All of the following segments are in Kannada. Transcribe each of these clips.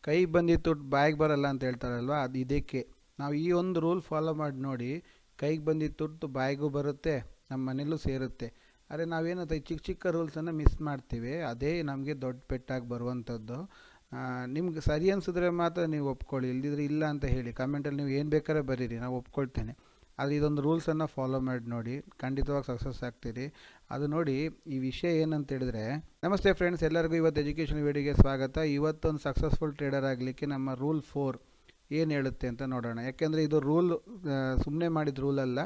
ಕೈಗೆ ಬಂದಿದ್ದು ದುಡ್ಡು ಬಾಯಿಗೆ ಬರಲ್ಲ ಅಂತ ಹೇಳ್ತಾರಲ್ವ, ಅದು ಇದಕ್ಕೆ. ನಾವು ಈ ಒಂದು ರೂಲ್ ಫಾಲೋ ಮಾಡಿ ನೋಡಿ, ಕೈಗೆ ಬಂದಿದ್ದು ದುಡ್ಡು ಬಾಯಿಗೂ ಬರುತ್ತೆ, ನಮ್ಮ ಮನೇಲೂ ಸೇರುತ್ತೆ. ಆದರೆ ನಾವೇನಂತ ಚಿಕ್ಕ ಚಿಕ್ಕ ರೂಲ್ಸನ್ನು ಮಿಸ್ ಮಾಡ್ತೀವಿ, ಅದೇ ನಮಗೆ ದೊಡ್ಡ ಪೆಟ್ಟಾಗಿ ಬರುವಂಥದ್ದು. ನಿಮ್ಗೆ ಸರಿ ಅನಿಸಿದ್ರೆ ಮಾತ್ರ ನೀವು ಒಪ್ಕೊಳ್ಳಿ, ಇಲ್ದಿದ್ರೆ ಇಲ್ಲ ಅಂತ ಹೇಳಿ. ಕಮೆಂಟಲ್ಲಿ ನೀವು ಏನು ಬೇಕಾದ್ರೆ ಬರೀರಿ, ನಾವು ಒಪ್ಕೊಳ್ತೇನೆ. ಆದರೆ ಇದೊಂದು ರೂಲ್ಸನ್ನು ಫಾಲೋ ಮಾಡಿ ನೋಡಿ, ಖಂಡಿತವಾಗಿ ಸಕ್ಸಸ್ ಆಗ್ತೀರಿ. ಅದು ನೋಡಿ, ಈ ವಿಷಯ ಏನಂತ ಹೇಳಿದ್ರೆ, ನಮಸ್ತೆ ಫ್ರೆಂಡ್ಸ್, ಎಲ್ಲರಿಗೂ ಇವತ್ತು ಎಜುಕೇಷನ್ ವಿಡಿಯೋಗೆ ಸ್ವಾಗತ. ಇವತ್ತೊಂದು ಸಕ್ಸಸ್ಫುಲ್ ಟ್ರೇಡರ್ ಆಗಲಿಕ್ಕೆ ನಮ್ಮ ರೂಲ್ 4 ಏನು ಹೇಳುತ್ತೆ ಅಂತ ನೋಡೋಣ. ಯಾಕೆಂದರೆ ಇದು ರೂಲ್ ಸುಮ್ಮನೆ ಮಾಡಿದ ರೂಲ್ ಅಲ್ಲ,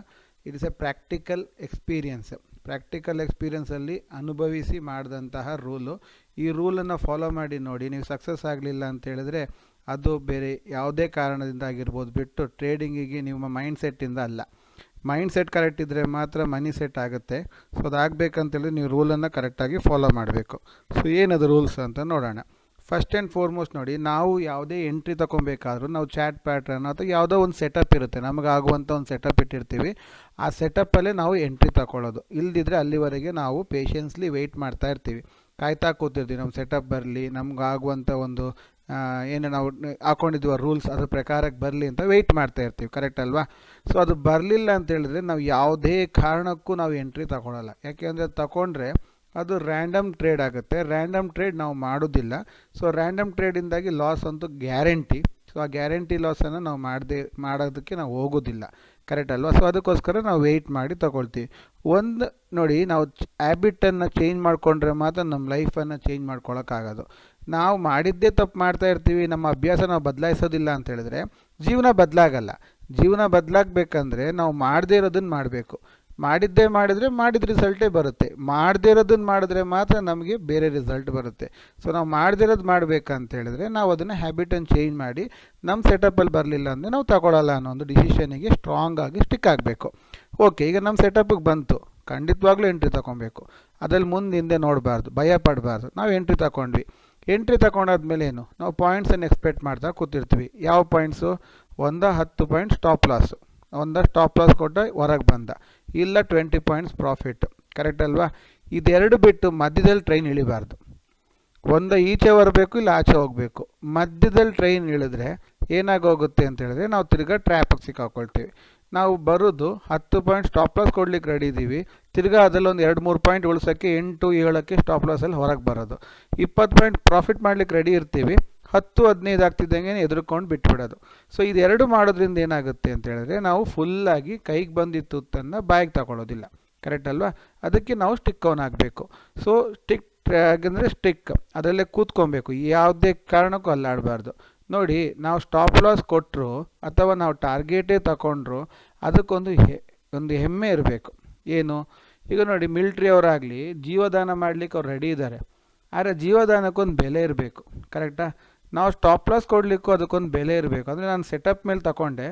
it is a practical experience. Practical ಎಕ್ಸ್ಪೀರಿಯನ್ಸಲ್ಲಿ ಅನುಭವಿಸಿ ಮಾಡಿದಂತಹ ರೂಲು. ಈ ರೂಲನ್ನು ಫಾಲೋ ಮಾಡಿ ನೋಡಿ, ನೀವು ಸಕ್ಸಸ್ ಆಗಲಿಲ್ಲ ಅಂತ ಹೇಳಿದ್ರೆ ಅದು ಬೇರೆ ಯಾವುದೇ ಕಾರಣದಿಂದ ಆಗಿರ್ಬೋದು, ಬಿಟ್ಟು ಟ್ರೇಡಿಂಗಿಗೆ ನಿಮ್ಮ ಮೈಂಡ್ಸೆಟ್ಟಿಂದ ಅಲ್ಲ. ಮೈಂಡ್ಸೆಟ್ ಕರೆಕ್ಟ್ ಇದ್ದರೆ ಮಾತ್ರ ಮನಿ ಸೆಟ್ ಆಗುತ್ತೆ. ಸೊ ಅದಾಗಬೇಕಂತೇಳಿದ್ರೆ ನೀವು ರೂಲನ್ನು ಕರೆಕ್ಟಾಗಿ ಫಾಲೋ ಮಾಡಬೇಕು. ಸೊ ಏನದು ರೂಲ್ಸ್ ಅಂತ ನೋಡೋಣ. ಫಸ್ಟ್ ಆ್ಯಂಡ್ ಫಾರ್ಮೋಸ್ಟ್ ನೋಡಿ, ನಾವು ಯಾವುದೇ ಎಂಟ್ರಿ ತೊಗೊಬೇಕಾದ್ರೂ ನಾವು ಚಾಟ್ ಪ್ಯಾಟ್ರನ್ ಅಥವಾ ಯಾವುದೋ ಒಂದು ಸೆಟಪ್ ಇರುತ್ತೆ, ನಮಗಾಗುವಂಥ ಒಂದು ಸೆಟಪ್ ಇಟ್ಟಿರ್ತೀವಿ. ಆ ಸೆಟಪ್ಪಲ್ಲೇ ನಾವು ಎಂಟ್ರಿ ತಗೊಳ್ಳೋದು. ಇಲ್ಲದಿದ್ದರೆ ಅಲ್ಲಿವರೆಗೆ ನಾವು ಪೇಷನ್ಸ್ಲಿ ವೆಯ್ಟ್ ಮಾಡ್ತಾ ಇರ್ತೀವಿ, ಕಾಯ್ತಾ ಕೂತಿರ್ತೀವಿ ನಮ್ಮ ಸೆಟಪ್ ಬರಲಿ, ನಮಗಾಗುವಂಥ ಒಂದು ಏನು ನಾವು ಹಾಕ್ಕೊಂಡಿದ್ದೀವ ರೂಲ್ಸ್ ಅದ್ರ ಪ್ರಕಾರಕ್ಕೆ ಬರಲಿ ಅಂತ ವೆಯ್ಟ್ ಮಾಡ್ತಾ ಇರ್ತೀವಿ, ಕರೆಕ್ಟ್ ಅಲ್ವಾ? ಸೊ ಅದು ಬರಲಿಲ್ಲ ಅಂತ ಹೇಳಿದ್ರೆ ನಾವು ಯಾವುದೇ ಕಾರಣಕ್ಕೂ ನಾವು ಎಂಟ್ರಿ ತಗೊಳ್ಳಲ್ಲ. ಯಾಕೆಂದರೆ ತಗೊಂಡ್ರೆ ಅದು ರ್ಯಾಂಡಮ್ ಟ್ರೇಡ್ ಆಗುತ್ತೆ. ರ್ಯಾಂಡಮ್ ಟ್ರೇಡ್ ನಾವು ಮಾಡೋದಿಲ್ಲ. ಸೊ ರ್ಯಾಂಡಮ್ ಟ್ರೇಡಿಂದಾಗಿ ಲಾಸ್ ಅಂತೂ ಗ್ಯಾರಂಟಿ. ಸೊ ಆ ಗ್ಯಾರಂಟಿ ಲಾಸನ್ನು ನಾವು ಮಾಡೋದಕ್ಕೆ ನಾವು ಹೋಗೋದಿಲ್ಲ, ಕರೆಕ್ಟ್ ಅಲ್ವಾ? ಸೊ ಅದಕ್ಕೋಸ್ಕರ ನಾವು ವೆಯ್ಟ್ ಮಾಡಿ ತಗೊಳ್ತೀವಿ. ಒಂದು ನೋಡಿ, ನಾವು ಹ್ಯಾಬಿಟನ್ನು ಚೇಂಜ್ ಮಾಡಿಕೊಂಡ್ರೆ ಮಾತ್ರ ನಮ್ಮ ಲೈಫನ್ನು ಚೇಂಜ್ ಮಾಡ್ಕೊಳಕ್ಕಾಗೋದು. ನಾವು ಮಾಡಿದ್ದೇ ತಪ್ಪು ಮಾಡ್ತಾ ಇರ್ತೀವಿ, ನಮ್ಮ ಅಭ್ಯಾಸ ನಾವು ಬದಲಾಯಿಸೋದಿಲ್ಲ ಅಂತ ಹೇಳಿದ್ರೆ ಜೀವನ ಬದಲಾಗಲ್ಲ. ಜೀವನ ಬದಲಾಗಬೇಕಂದ್ರೆ ನಾವು ಮಾಡದೇ ಇರೋದನ್ನು ಮಾಡಬೇಕು. ಮಾಡಿದ್ದೇ ಮಾಡಿದರೆ ಮಾಡಿದ ರಿಸಲ್ಟೇ ಬರುತ್ತೆ. ಮಾಡದೇ ಇರೋದನ್ನು ಮಾಡಿದ್ರೆ ಮಾತ್ರ ನಮಗೆ ಬೇರೆ ರಿಸಲ್ಟ್ ಬರುತ್ತೆ. ಸೊ ನಾವು ಮಾಡದೇ ಇರೋದು ಮಾಡಬೇಕಂತ ಹೇಳಿದ್ರೆ ನಾವು ಅದನ್ನು ಹ್ಯಾಬಿಟನ್ನು ಚೇಂಜ್ ಮಾಡಿ ನಮ್ಮ ಸೆಟಪ್ಪಲ್ಲಿ ಬರಲಿಲ್ಲ ಅಂದರೆ ನಾವು ತಗೊಳ್ಳಲ್ಲ ಅನ್ನೋ ಒಂದು ಡಿಸಿಷನಿಗೆ ಸ್ಟ್ರಾಂಗ್ ಆಗಿ ಸ್ಟಿಕ್ ಆಗಬೇಕು. ಓಕೆ, ಈಗ ನಮ್ಮ ಸೆಟಪ್ಪಿಗೆ ಬಂತು, ಖಂಡಿತವಾಗ್ಲೂ ಎಂಟ್ರಿ ತಗೊಬೇಕು. ಅದ್ರಲ್ಲಿ ಮುಂದೆ ಹಿಂದೆ ನೋಡಬಾರ್ದು, ಭಯ ಪಡಬಾರ್ದು. ನಾವು ಎಂಟ್ರಿ ತಗೊಂಡ್ವಿ. ಎಂಟ್ರಿ ತಗೊಂಡಾದ್ಮೇಲೆ ಏನು, ನಾವು ಪಾಯಿಂಟ್ಸನ್ನು ಎಕ್ಸ್ಪೆಕ್ಟ್ ಮಾಡ್ತಾ ಕೂತಿರ್ತೀವಿ. ಯಾವ points? 10 point stop loss. Stop loss ಕೊಟ್ಟ ಹೊರಗೆ ಬಂದ, ಇಲ್ಲ 20 ಪಾಯಿಂಟ್ಸ್ ಪ್ರಾಫಿಟ್, ಕರೆಕ್ಟ್ ಅಲ್ವಾ? ಇದೆರಡು ಬಿಟ್ಟು ಮಧ್ಯದಲ್ಲಿ ಟ್ರೈನ್ ಇಳಿಬಾರ್ದು. ಈಚೆ ಬರಬೇಕು, ಇಲ್ಲ ಆಚೆ ಹೋಗಬೇಕು. ಮಧ್ಯದಲ್ಲಿ ಟ್ರೈನ್ ಇಳಿದ್ರೆ ಏನಾಗೋಗುತ್ತೆ ಅಂತ ಹೇಳಿದ್ರೆ ನಾವು ತಿರ್ಗಾ ಟ್ರ್ಯಾಪಿಗೆ ಸಿಕ್ಕಾಕೊಳ್ತೀವಿ. ನಾವು ಬರೋದು 10 ಪಾಯಿಂಟ್ ಸ್ಟಾಪ್ ಲಾಸ್ ಕೊಡ್ಲಿಕ್ಕೆ ರೆಡಿ ಇದ್ದೀವಿ, ತಿರ್ಗಾ ಅದರಲ್ಲಿ ಒಂದು 2-3 ಪಾಯಿಂಟ್ ಉಳಿಸೋಕ್ಕೆ 8-7ಕ್ಕೆ ಸ್ಟಾಪ್ ಲಾಸಲ್ಲಿ ಹೊರಗೆ ಬರೋದು. 20 ಪಾಯಿಂಟ್ ಪ್ರಾಫಿಟ್ ಮಾಡಲಿಕ್ಕೆ ರೆಡಿ ಇರ್ತೀವಿ, 10-15 ಆಗ್ತಿದ್ದಂಗೆ ಎದುರ್ಕೊಂಡು ಬಿಟ್ಬಿಡೋದು. ಸೊ ಇದೆರಡು ಮಾಡೋದ್ರಿಂದ ಏನಾಗುತ್ತೆ ಅಂತ ಹೇಳಿದ್ರೆ ನಾವು ಫುಲ್ಲಾಗಿ ಕೈಗೆ ಬಂದಿತ್ತು ತುತ್ತನ್ನು ಬಾಯಿಗೆ ತಗೊಳ್ಳೋದಿಲ್ಲ, ಕರೆಕ್ಟ್ ಅಲ್ವಾ? ಅದಕ್ಕೆ ನಾವು ಸ್ಟಿಕ್ ಆನ್ ಆಗಬೇಕು. ಸೊ ಸ್ಟಿಕ್ ಅಂದರೆ ಸ್ಟಿಕ್ ಅದರಲ್ಲೇ ಕೂತ್ಕೊಬೇಕು, ಯಾವುದೇ ಕಾರಣಕ್ಕೂ ಅಲ್ಲಾಡಬಾರ್ದು. ನೋಡಿ, ನಾವು ಸ್ಟಾಪ್ ಲಾಸ್ ಕೊಟ್ಟರು ಅಥವಾ ನಾವು ಟಾರ್ಗೆಟೇ ತಗೊಂಡ್ರು ಅದಕ್ಕೊಂದು ಹೆಮ್ಮೆ ಇರಬೇಕು. ಏನು, ಈಗ ನೋಡಿ, ಮಿಲ್ಟ್ರಿ ಅವರಾಗಲಿ ಜೀವದಾನ ಮಾಡಲಿಕ್ಕೆ ಅವ್ರು ರೆಡಿ ಇದ್ದಾರೆ. ಆದರೆ ಜೀವದಾನಕ್ಕೊಂದು ಬೆಲೆ ಇರಬೇಕು, ಕರೆಕ್ಟಾ? ನಾವು ಸ್ಟಾಪ್ ಲಾಸ್ ಕೊಡಲಿಕ್ಕೂ ಅದಕ್ಕೊಂದು ಬೆಲೆ ಇರಬೇಕು. ಅಂದರೆ ನಾನು ಸೆಟಪ್ ಮೇಲೆ ತಗೊಂಡೆ,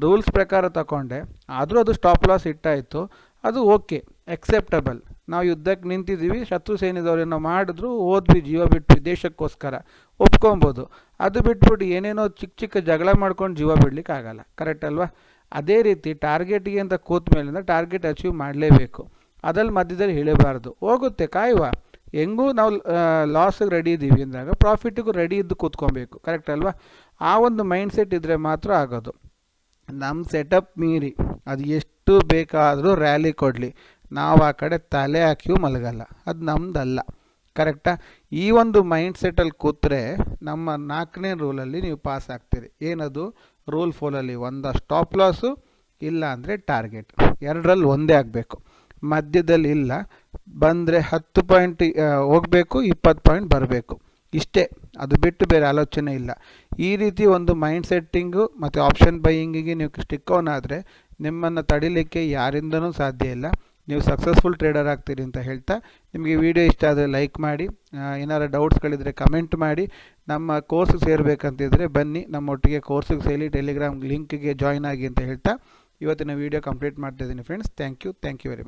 ರೂಲ್ಸ್ ಪ್ರಕಾರ ತಗೊಂಡೆ, ಆದರೂ ಅದು ಸ್ಟಾಪ್ ಲಾಸ್ ಇಟ್ಟಾಯಿತು, ಅದು ಓಕೆ, ಎಕ್ಸೆಪ್ಟಬಲ್. ನಾವು ಯುದ್ಧಕ್ಕೆ ನಿಂತಿದ್ದೀವಿ, ಶತ್ರು ಸೈನ್ಯದವ್ರೇನೋ ಮಾಡಿದ್ರು, ಹೋದ್ವಿ, ಜೀವ ಬಿಟ್ವಿ ದೇಶಕ್ಕೋಸ್ಕರ, ಒಪ್ಕೊಬೋದು. ಅದು ಬಿಟ್ಬಿಟ್ಟು ಏನೇನೋ ಚಿಕ್ಕ ಚಿಕ್ಕ ಜಗಳ ಮಾಡ್ಕೊಂಡು ಜೀವ ಬಿಡ್ಲಿಕ್ಕೆ ಆಗಲ್ಲ, ಕರೆಕ್ಟ್ ಅಲ್ವಾ? ಅದೇ ರೀತಿ ಟಾರ್ಗೆಟಿಗೆ ಅಂತ ಕೂತ ಮೇಲಿಂದ ಟಾರ್ಗೆಟ್ ಅಚೀವ್ ಮಾಡಲೇಬೇಕು. ಅದ್ರಲ್ಲಿ ಮಧ್ಯದಲ್ಲಿ ಇಳಿಬಾರ್ದು. ಹೋಗುತ್ತೆ, ಕಾಯುವ. ಹೆಂಗೂ ನಾವು ಲಾಸಿಗೆ ರೆಡಿ ಇದ್ದೀವಿ ಅಂದಾಗ ಪ್ರಾಫಿಟಿಗೂ ರೆಡಿ ಇದ್ದು ಕೂತ್ಕೊಬೇಕು, ಕರೆಕ್ಟ್ ಅಲ್ವಾ? ಆ ಒಂದು ಮೈಂಡ್ಸೆಟ್ ಇದ್ದರೆ ಮಾತ್ರ ಆಗೋದು. ನಮ್ಮ ಸೆಟಪ್ ಮೀರಿ ಅದು ಎಷ್ಟು ಬೇಕಾದರೂ ರ್ಯಾಲಿ ಕೊಡಲಿ, ನಾವು ಆ ಕಡೆ ತಲೆ ಹಾಕಿಯೂ ಮಲಗಲ್ಲ, ಅದು ನಮ್ಮದಲ್ಲ, ಕರೆಕ್ಟಾ? ಈ ಒಂದು ಮೈಂಡ್ಸೆಟ್ಟಲ್ಲಿ ಕೂತ್ರೆ ನಮ್ಮ 4ನೇ ರೂಲಲ್ಲಿ ನೀವು ಪಾಸ್ ಆಗ್ತೀರಿ. ಏನದು? ರೂಲ್ 4ಅಲ್ಲಿ ಸ್ಟಾಪ್ ಲಾಸು, ಇಲ್ಲ ಅಂದರೆ ಟಾರ್ಗೆಟ್, ಎರಡರಲ್ಲಿ ಒಂದೇ ಆಗಬೇಕು. ಮಧ್ಯದಲ್ಲಿ ಇಲ್ಲ, ಬಂದರೆ 10 ಪಾಯಿಂಟ್ ಹೋಗಬೇಕು, 20 ಪಾಯಿಂಟ್ ಬರಬೇಕು, ಇಷ್ಟೇ. ಅದು ಬಿಟ್ಟು ಬೇರೆ ಆಲೋಚನೆ ಇಲ್ಲ. ಈ ರೀತಿ ಒಂದು ಮೈಂಡ್ ಸೆಟ್ಟಿಂಗು ಮತ್ತು ಆಪ್ಷನ್ ಬೈಯಿಂಗಿಗೆ ನೀವು ಸ್ಟಿಕ್ ಆನ್ ಆದರೆ ನಿಮ್ಮನ್ನು ತಡಿಲಿಕ್ಕೆ ಯಾರಿಂದನೂ ಸಾಧ್ಯ ಇಲ್ಲ. ನೀವು ಸಕ್ಸಸ್ಫುಲ್ ಟ್ರೇಡರ್ ಆಗ್ತೀರಿ ಅಂತ ಹೇಳ್ತಾ, ನಿಮಗೆ ವಿಡಿಯೋ ಇಷ್ಟ ಆದರೆ ಲೈಕ್ ಮಾಡಿ, ಏನಾರು ಡೌಟ್ಸ್ಗಳಿದ್ರೆ ಕಮೆಂಟ್ ಮಾಡಿ. ನಮ್ಮ ಕೋರ್ಸ್ಗೆ ಸೇರಬೇಕಂತಿದ್ರೆ ಬನ್ನಿ, ನಮ್ಮೊಟ್ಟಿಗೆ ಕೋರ್ಸಿಗೆ ಸೇರಿ ಟೆಲಿಗ್ರಾಮ್ ಲಿಂಕ್ಗೆ ಜಾಯ್ನ್ ಆಗಿ ಅಂತ ಹೇಳ್ತಾ ಇವತ್ತಿನ ವಿಡಿಯೋ ಕಂಪ್ಲೀಟ್ ಮಾಡ್ತಾಯಿದ್ದೀನಿ friends. Thank you very much.